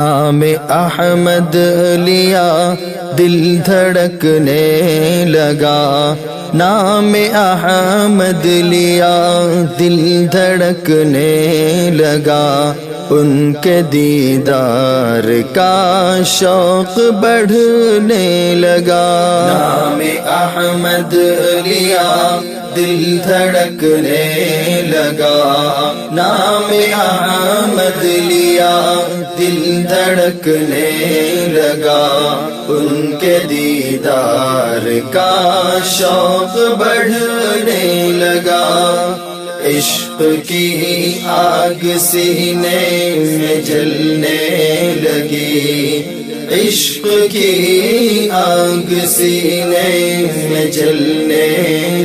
نام احمد لیا دل دھڑکنے لگا، نام احمد لیا دل دھڑکنے لگا، ان کے دیدار کا شوق بڑھنے لگا۔ نام احمد لیا دل دھڑکنے لگا، نام احمد لیا دل دھڑکنے لگا، ان کے دیدار کا شوق بڑھنے لگا۔ عشق کی آگ سینے میں جلنے لگی، عشق کی آگ سینے میں جلنے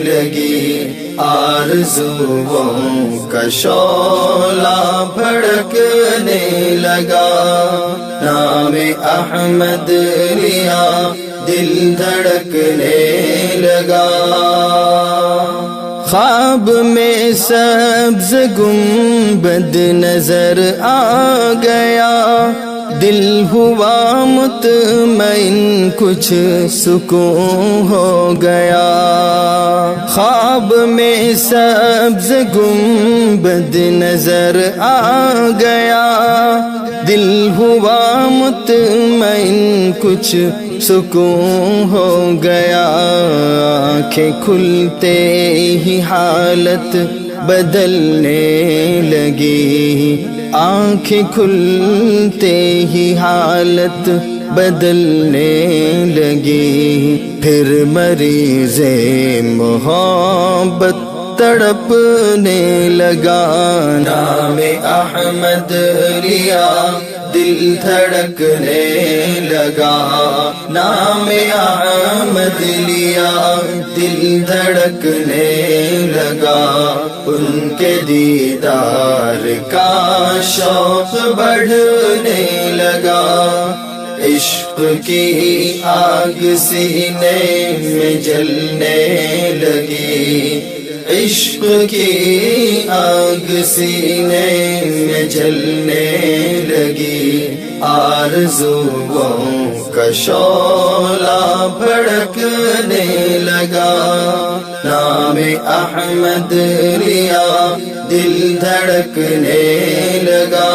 لگی، آرزوؤں کا شعلہ بھڑکنے لگا۔ نام احمد لیا دل دھڑکنے لگا۔ خواب میں سبز گنبد نظر آ گیا، دل ہوا مطمئن کچھ سکون ہو گیا۔ خواب میں سبز گنبد نظر آ گیا، دل ہوا مطمئن کچھ سکون ہو گیا۔ آنکھیں کھلتے ہی حالت بدلنے لگی، آنکھیں کھلتے ہی حالت بدلنے لگی، پھر مریض محبت تڑپنے لگا۔ نام احمد لیا دل دھڑکنے لگا، نام احمد لیا دل دھڑکنے لگا، ان کے دیدار کا شوق بڑھنے لگا۔ عشق کی آگ سینے میں جلنے لگی، عشق کی آگ سینے میں جلنے لگی، آرزوؤں کا شعلہ بھڑکنے لگا۔ نام احمد لیا دل دھڑکنے لگا۔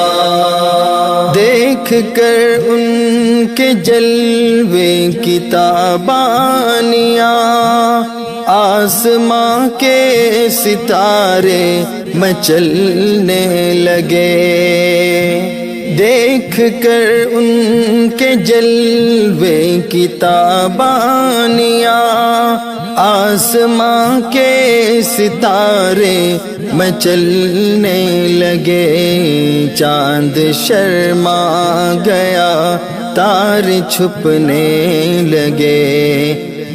دیکھ کر ان کے جلوے کی تابانیاں، آسماں کے ستارے مچلنے لگے۔ دیکھ کر ان کے جلوے کی تابانیاں، آسماں کے ستارے مچلنے لگے۔ چاند شرما گیا، تارے چھپنے لگے۔